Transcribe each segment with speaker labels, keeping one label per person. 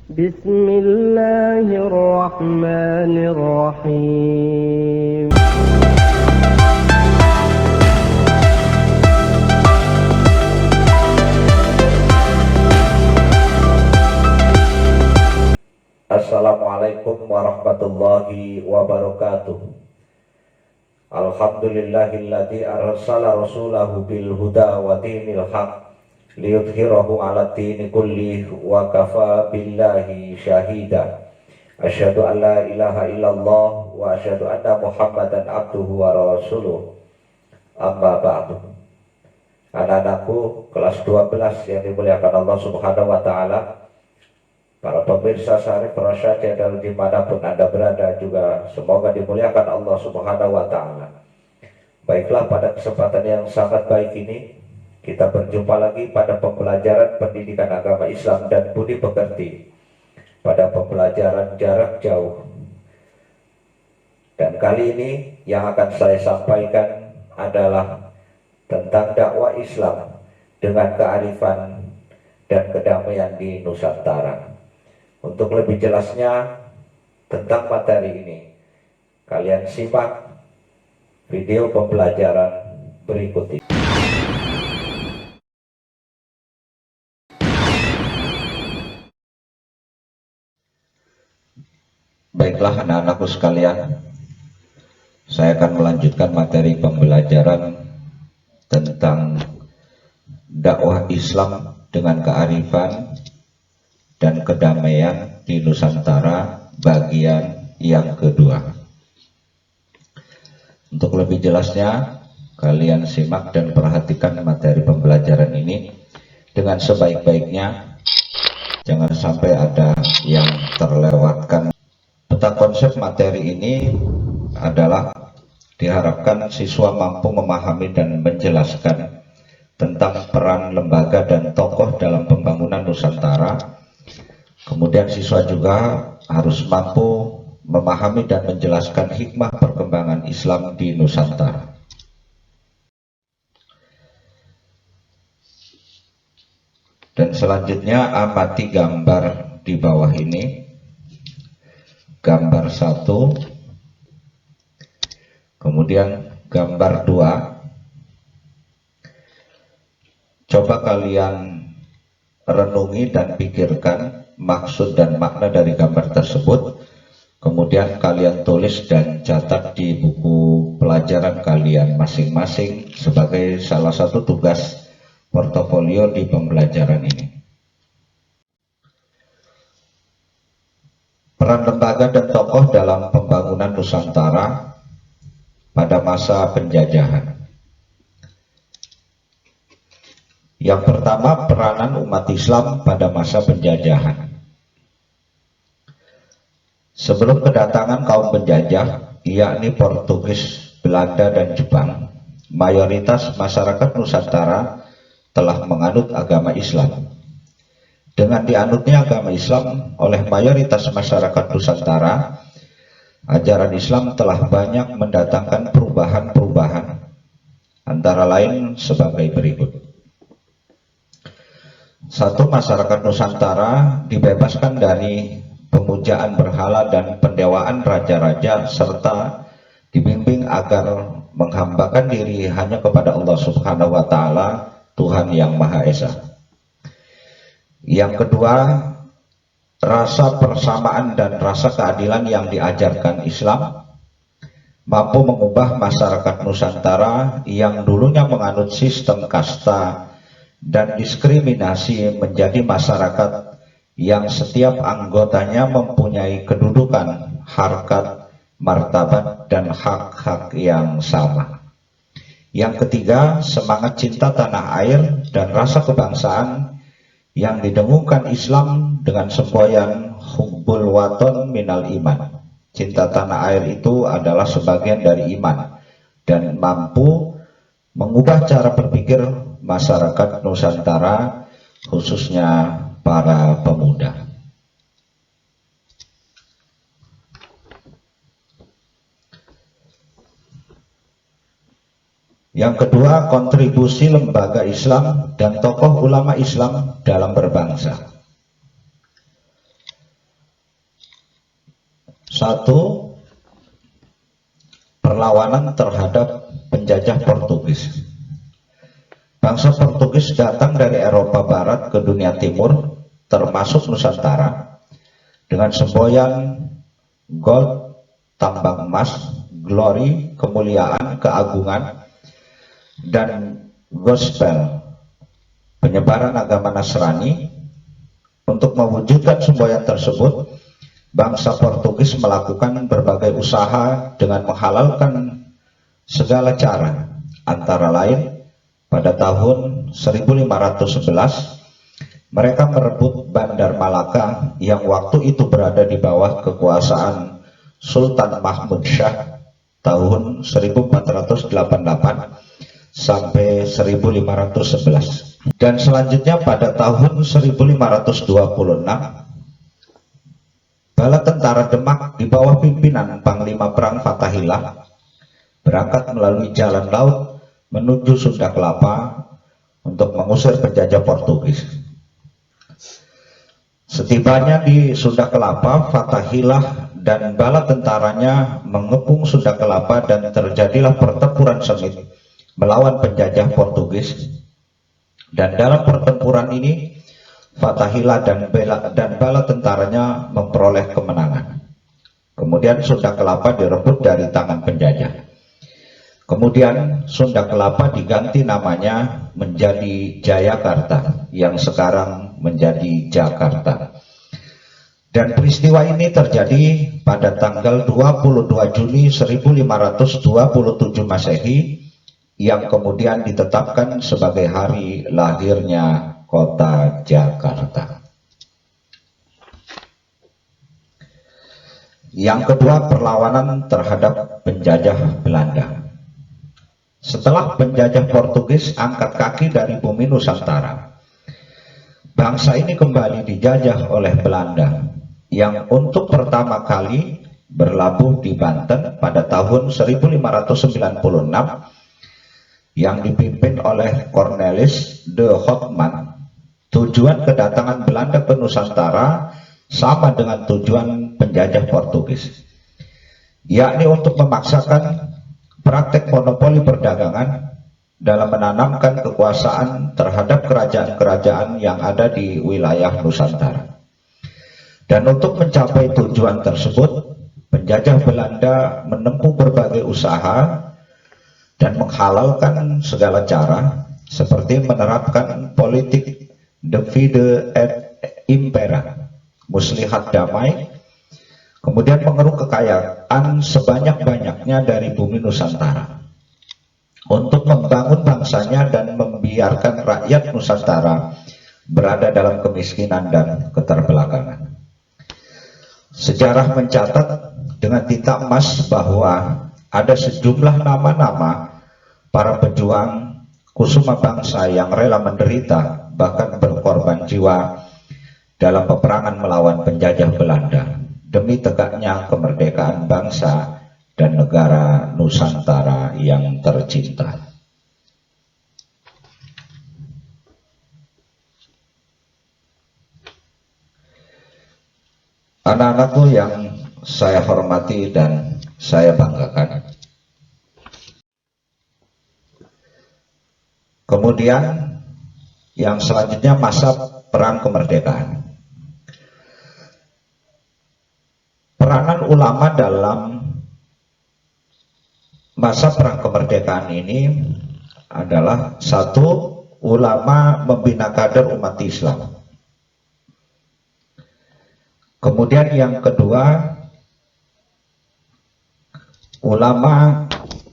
Speaker 1: بسم الله الرحمن الرحيم
Speaker 2: Assalamualaikum warahmatullahi wabarakatuh. Alhamdulillahilladzi arsala rasulahu bil huda wa dinil haq liyudhhirahu 'ala dini kulli wa kafa billahi syahida. Asyhadu an la ilaha illallah wa asyhadu anna Muhammadan abduhu wa rasuluh. Amma ba'du. Anak-anakku kelas 12 yang dimuliakan Allah Subhanahu wa taala, para pemirsa Syarif Rasyad channel dimanapun Anda berada juga semoga dimuliakan Allah Subhanahu wa ta'ala. Baiklah, pada kesempatan yang sangat baik ini kita berjumpa lagi pada pembelajaran pendidikan agama Islam dan budi pekerti, pada pembelajaran jarak jauh. Dan kali ini yang akan saya sampaikan adalah tentang dakwah Islam dengan kearifan dan kedamaian di Nusantara. Untuk lebih jelasnya tentang materi ini, kalian simak video pembelajaran berikut ini. Baiklah anak-anakku sekalian, saya akan melanjutkan materi pembelajaran tentang dakwah Islam dengan kearifan dan kedamaian di Nusantara bagian yang kedua. Untuk lebih jelasnya, kalian simak dan perhatikan materi pembelajaran ini dengan sebaik-baiknya. Jangan sampai ada yang terlewatkan. Peta konsep materi ini adalah diharapkan siswa mampu memahami dan menjelaskan tentang peran lembaga dan tokoh dalam pembangunan Nusantara. Kemudian siswa juga harus mampu memahami dan menjelaskan hikmah perkembangan Islam di Nusantara. Dan selanjutnya amati gambar di bawah ini. Gambar 1, kemudian gambar 2. Coba kalian renungi dan pikirkan maksud dan makna dari gambar tersebut, kemudian kalian tulis dan catat di buku pelajaran kalian masing-masing sebagai salah satu tugas portofolio di pembelajaran ini. Peran lembaga dan tokoh dalam pembangunan Nusantara pada masa penjajahan. Yang pertama, peranan umat Islam pada masa penjajahan. Sebelum kedatangan kaum penjajah, yakni Portugis, Belanda, dan Jepang, mayoritas masyarakat Nusantara telah menganut agama Islam. Dengan dianutnya agama Islam oleh mayoritas masyarakat Nusantara, ajaran Islam telah banyak mendatangkan perubahan-perubahan, antara lain sebagai berikut. 1. Masyarakat Nusantara dibebaskan dari pemujaan berhala dan pendewaan raja-raja, serta dibimbing agar menghambakan diri hanya kepada Allah Subhanahu wa ta'ala, Tuhan yang Maha Esa. Yang kedua, rasa persamaan dan rasa keadilan yang diajarkan Islam mampu mengubah masyarakat Nusantara yang dulunya menganut sistem kasta dan diskriminasi menjadi masyarakat yang setiap anggotanya mempunyai kedudukan, harkat, martabat, dan hak-hak yang sama. Yang ketiga, semangat cinta tanah air dan rasa kebangsaan yang didengungkan Islam dengan semboyan hubbul waton minal iman. Cinta tanah air itu adalah sebagian dari iman dan mampu mengubah cara berpikir masyarakat Nusantara, khususnya para pemuda. Yang kedua, kontribusi lembaga Islam dan tokoh ulama Islam dalam berbangsa. Satu, perlawanan terhadap penjajah Portugis. Bangsa Portugis datang dari Eropa Barat ke dunia Timur, termasuk Nusantara, dengan semboyan gold, tambang emas, glory, kemuliaan, keagungan, dan gospel, penyebaran agama Nasrani. Untuk mewujudkan semboyan tersebut, bangsa Portugis melakukan berbagai usaha dengan menghalalkan segala cara. Antara lain, pada tahun 1511 mereka merebut Bandar Malaka yang waktu itu berada di bawah kekuasaan Sultan Mahmud Shah tahun 1488 sampai 1511. Dan selanjutnya pada tahun 1526 bala tentara Demak di bawah pimpinan Panglima Perang Fathahillah berangkat melalui jalan laut menuju Sunda Kelapa untuk mengusir penjajah Portugis. Setibanya di Sunda Kelapa, Fathahillah dan bala tentaranya mengepung Sunda Kelapa dan terjadilah pertempuran sengit melawan penjajah Portugis. Dan dalam pertempuran ini Fathahillah dan bala tentaranya memperoleh kemenangan. Kemudian Sunda Kelapa direbut dari tangan penjajah. Kemudian Sunda Kelapa diganti namanya menjadi Jayakarta, yang sekarang menjadi Jakarta. Dan peristiwa ini terjadi pada tanggal 22 Juni 1527 Masehi, yang kemudian ditetapkan sebagai hari lahirnya kota Jakarta. Yang kedua, perlawanan terhadap penjajah Belanda. Setelah penjajah Portugis angkat kaki dari bumi Nusantara, bangsa ini kembali dijajah oleh Belanda yang untuk pertama kali berlabuh di Banten pada tahun 1596 yang dipimpin oleh Cornelis de Houtman. Tujuan kedatangan Belanda ke Nusantara sama dengan tujuan penjajah Portugis, yakni untuk memaksakan praktek monopoli perdagangan dalam menanamkan kekuasaan terhadap kerajaan-kerajaan yang ada di wilayah Nusantara. Dan untuk mencapai tujuan tersebut, penjajah Belanda menempuh berbagai usaha dan menghalalkan segala cara, seperti menerapkan politik divide et impera, muslihat damai, kemudian mengeruk kekayaan sebanyak-banyaknya dari bumi Nusantara untuk membangun bangsanya dan membiarkan rakyat Nusantara berada dalam kemiskinan dan keterbelakangan. Sejarah mencatat dengan tinta emas bahwa ada sejumlah nama-nama para pejuang kusuma bangsa yang rela menderita, bahkan berkorban jiwa dalam peperangan melawan penjajah Belanda demi tegaknya kemerdekaan bangsa dan negara Nusantara yang tercinta. Anak-anakku yang saya hormati dan saya banggakan, kemudian yang selanjutnya masa perang kemerdekaan. Peranan ulama dalam masa perang kemerdekaan ini adalah: satu, ulama membina kader umat Islam. Kemudian yang kedua, ulama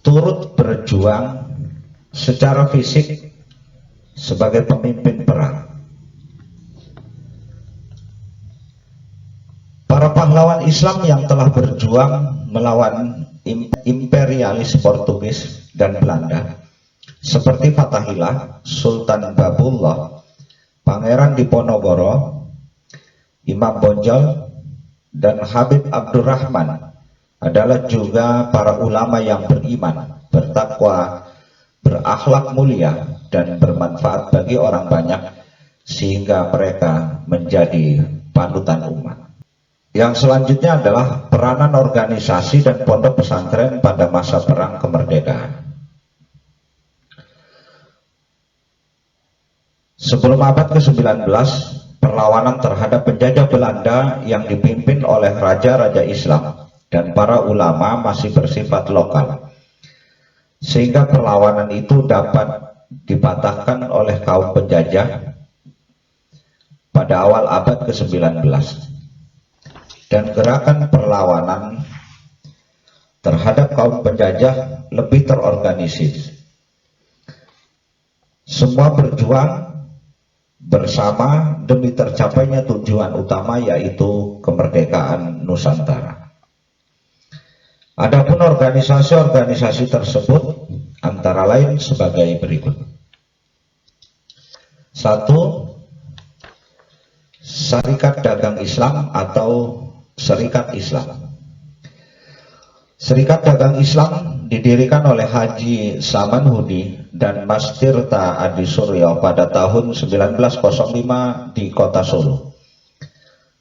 Speaker 2: turut berjuang secara fisik sebagai pemimpin perang. Para pahlawan Islam yang telah berjuang melawan imperialis Portugis dan Belanda, seperti Fathahillah, Sultan Babullah, Pangeran Diponegoro, Imam Bonjol, dan Habib Abdurrahman, adalah juga para ulama yang beriman, bertakwa, berakhlak mulia, dan bermanfaat bagi orang banyak, sehingga mereka menjadi panutan umat. Yang selanjutnya adalah peranan organisasi dan pondok pesantren pada masa perang kemerdekaan. Sebelum abad ke-19, perlawanan terhadap penjajah Belanda yang dipimpin oleh raja-raja Islam dan para ulama masih bersifat lokal, sehingga perlawanan itu dapat dipatahkan oleh kaum penjajah pada awal abad ke-19. Dan gerakan perlawanan terhadap kaum penjajah lebih terorganisir. Semua berjuang bersama demi tercapainya tujuan utama, yaitu kemerdekaan Nusantara. Adapun organisasi-organisasi tersebut antara lain sebagai berikut. 1. Serikat Dagang Islam atau Serikat Islam. Serikat Dagang Islam didirikan oleh Haji Saman Hudi dan Mas Tirta Adi Suryo pada tahun 1905 di kota Solo.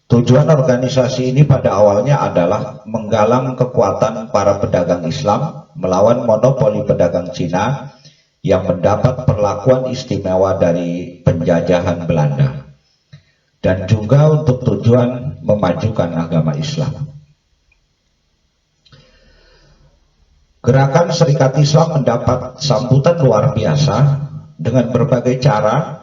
Speaker 2: Tujuan organisasi ini pada awalnya adalah menggalang kekuatan para pedagang Islam melawan monopoli pedagang Cina yang mendapat perlakuan istimewa dari penjajahan Belanda, dan juga untuk tujuan memajukan agama Islam. Gerakan Serikat Islam mendapat sambutan luar biasa. Dengan berbagai cara,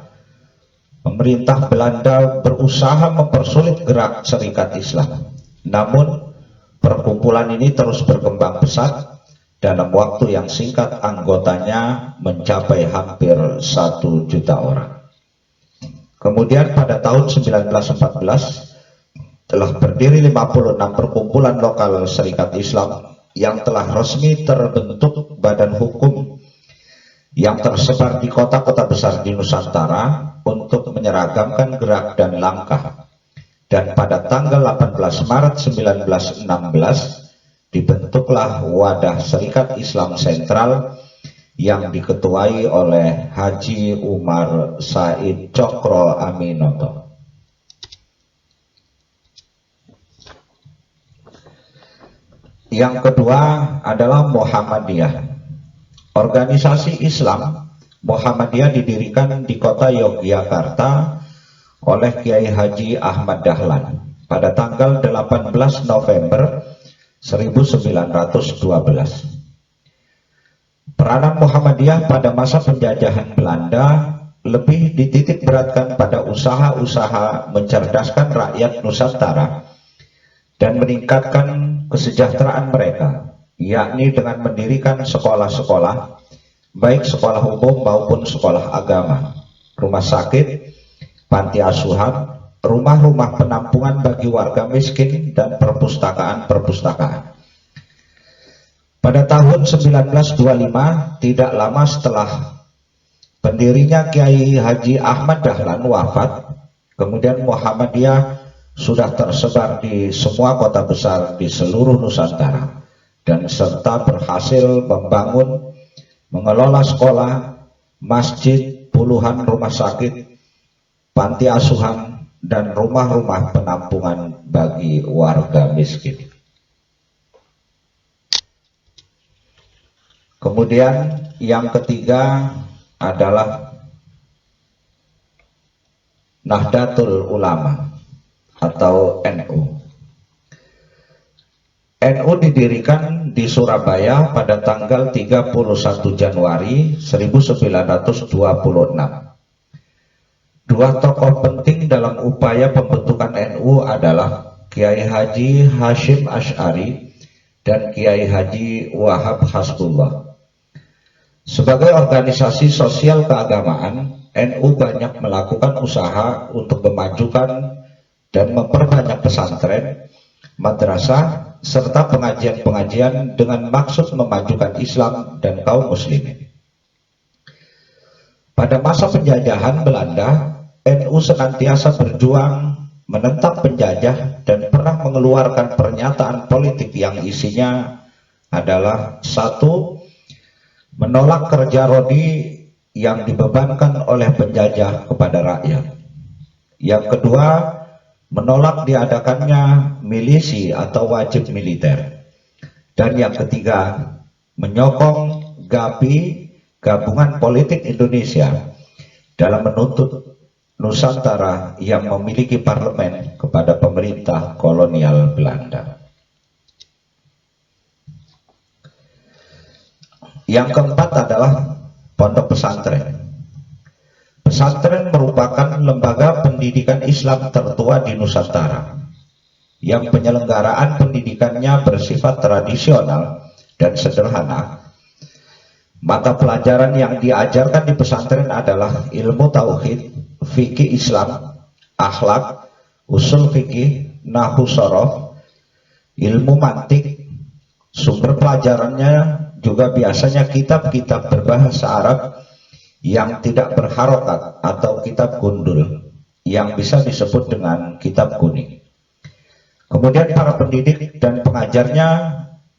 Speaker 2: pemerintah Belanda berusaha mempersulit gerak Serikat Islam. Namun, perkumpulan ini terus berkembang pesat. Dalam waktu yang singkat, anggotanya mencapai hampir 1 juta orang. Kemudian pada tahun 1914 telah berdiri 56 perkumpulan lokal Serikat Islam yang telah resmi terbentuk badan hukum yang tersebar di kota-kota besar di Nusantara untuk menyeragamkan gerak dan langkah. Dan pada tanggal 18 Maret 1916 dibentuklah Wadah Serikat Islam Sentral yang diketuai oleh Haji Umar Said Cokro Aminoto. Yang kedua adalah Muhammadiyah. Organisasi Islam Muhammadiyah didirikan di kota Yogyakarta oleh Kiai Haji Ahmad Dahlan pada tanggal 18 November 1912. Peranan Muhammadiyah pada masa penjajahan Belanda lebih dititik beratkan pada usaha-usaha mencerdaskan rakyat Nusantara dan meningkatkan kesejahteraan mereka, yakni dengan mendirikan sekolah-sekolah, baik sekolah umum maupun sekolah agama, rumah sakit, panti asuhan, rumah-rumah penampungan bagi warga miskin, dan perpustakaan-perpustakaan. Pada tahun 1925, tidak lama setelah pendirinya Kiai Haji Ahmad Dahlan wafat, kemudian Muhammadiyah sudah tersebar di semua kota besar di seluruh Nusantara, dan serta berhasil membangun, mengelola sekolah, masjid, puluhan rumah sakit, panti asuhan, dan rumah-rumah penampungan bagi warga miskin. Kemudian yang ketiga adalah Nahdlatul Ulama atau NU. NU didirikan di Surabaya pada tanggal 31 Januari 1926. Dua tokoh penting dalam upaya pembentukan NU adalah Kiai Haji Hashim Asy'ari dan Kiai Haji Wahab Hasbullah. Sebagai organisasi sosial keagamaan, NU banyak melakukan usaha untuk memajukan dan memperbanyak pesantren, madrasah, serta pengajian-pengajian dengan maksud memajukan Islam dan kaum muslimin. Pada masa penjajahan Belanda, NU senantiasa berjuang menentang penjajah dan pernah mengeluarkan pernyataan politik yang isinya adalah: 1. Menolak kerja rodi yang dibebankan oleh penjajah kepada rakyat. Yang kedua, menolak diadakannya milisi atau wajib militer. Dan yang ketiga, menyokong GAPI, Gabungan Politik Indonesia, dalam menuntut Nusantara yang memiliki parlemen kepada pemerintah kolonial Belanda. Yang keempat adalah pondok pesantren. Pesantren merupakan lembaga pendidikan Islam tertua di Nusantara yang penyelenggaraan pendidikannya bersifat tradisional dan sederhana. Mata pelajaran yang diajarkan di pesantren adalah ilmu tauhid, fikih Islam, akhlak, usul fikih, nahwu shorof, ilmu mantik. Sumber pelajarannya juga biasanya kitab-kitab berbahasa Arab yang tidak berharokat atau kitab gundul yang bisa disebut dengan kitab kuning. Kemudian para pendidik dan pengajarnya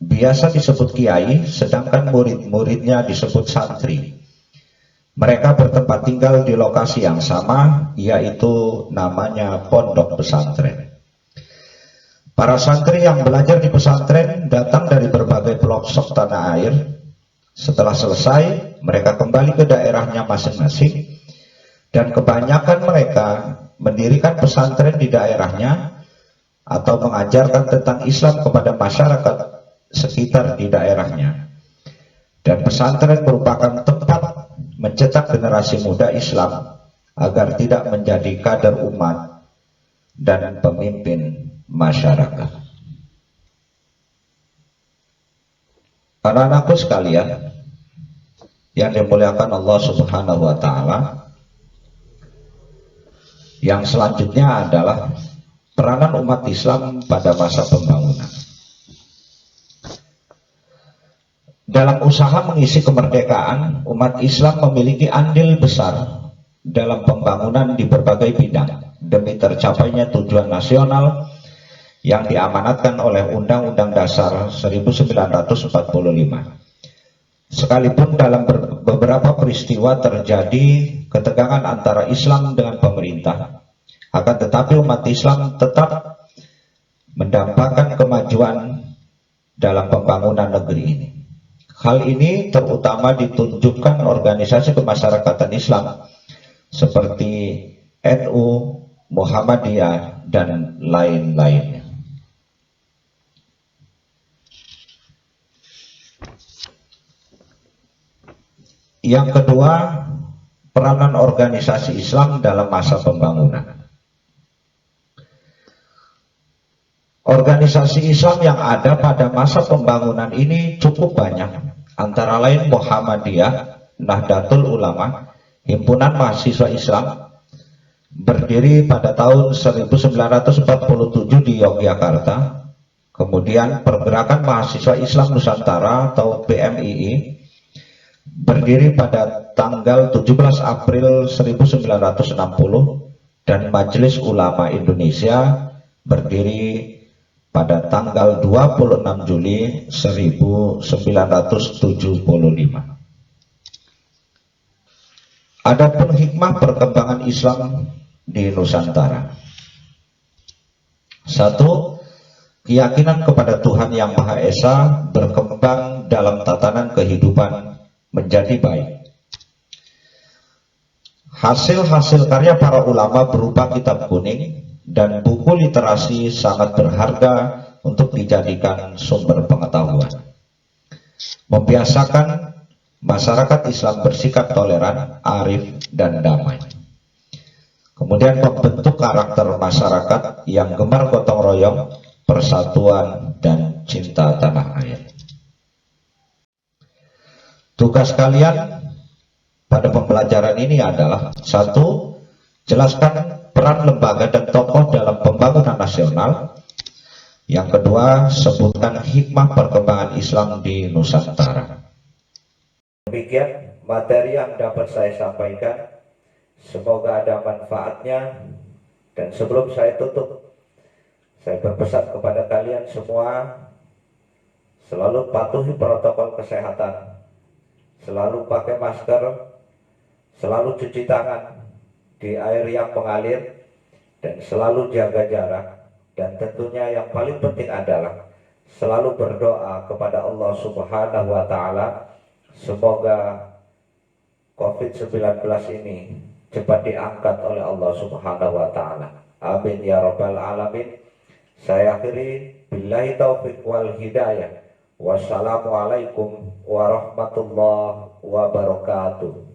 Speaker 2: biasa disebut kiai, sedangkan murid-muridnya disebut santri. Mereka bertempat tinggal di lokasi yang sama, yaitu namanya pondok pesantren. Para santri yang belajar di pesantren datang dari berbagai pelosok tanah air. Setelah selesai, mereka kembali ke daerahnya masing-masing, dan kebanyakan mereka mendirikan pesantren di daerahnya atau mengajarkan tentang Islam kepada masyarakat sekitar di daerahnya. Dan pesantren merupakan tempat mencetak generasi muda Islam agar tidak menjadi kader umat dan pemimpin masyarakat. Anak-anakku sekalian yang dimuliakan Allah Subhanahu wa Ta'ala, yang selanjutnya adalah peranan umat Islam pada masa pembangunan. Dalam usaha mengisi kemerdekaan, umat Islam memiliki andil besar dalam pembangunan di berbagai bidang demi tercapainya tujuan nasional yang diamanatkan oleh Undang-Undang Dasar 1945. Sekalipun dalam beberapa peristiwa terjadi ketegangan antara Islam dengan pemerintah, akan tetapi umat Islam tetap mendambakan kemajuan dalam pembangunan negeri ini. Hal ini terutama ditunjukkan organisasi kemasyarakatan Islam seperti NU, Muhammadiyah, dan lain-lainnya. Yang kedua, peranan organisasi Islam dalam masa pembangunan. Organisasi Islam yang ada pada masa pembangunan ini cukup banyak, antara lain Muhammadiyah, Nahdlatul Ulama, Himpunan Mahasiswa Islam, berdiri pada tahun 1947 di Yogyakarta. Kemudian Pergerakan Mahasiswa Islam Nusantara atau PMII, berdiri pada tanggal 17 April 1960, dan Majelis Ulama Indonesia berdiri pada tanggal 26 Juli 1975. Adapun hikmah perkembangan Islam di Nusantara. 1. Keyakinan kepada Tuhan Yang Maha Esa berkembang dalam tatanan kehidupan menjadi baik. Hasil-hasil karya para ulama berupa kitab kuning dan buku literasi sangat berharga untuk dijadikan sumber pengetahuan. Membiasakan masyarakat Islam bersikap toleran, arif, dan damai. Kemudian membentuk karakter masyarakat yang gemar gotong royong, persatuan, dan cinta tanah air. Tugas kalian pada pembelajaran ini adalah: 1. Jelaskan peran lembaga dan tokoh dalam pembangunan nasional. Yang kedua, sebutkan hikmah perkembangan Islam di Nusantara. Demikian materi yang dapat saya sampaikan. Semoga ada manfaatnya. Dan sebelum saya tutup, saya berpesan kepada kalian semua, selalu patuhi protokol kesehatan, selalu pakai masker, selalu cuci tangan di air yang mengalir, dan selalu jaga jarak, dan tentunya yang paling penting adalah selalu berdoa kepada Allah Subhanahu wa Ta'ala, semoga COVID-19 ini cepat diangkat oleh Allah Subhanahu wa Ta'ala. Amin ya rabbal alamin. Saya akhiri, billahi taufiq wal hidayah. Wassalamualaikum warahmatullahi wabarakatuh.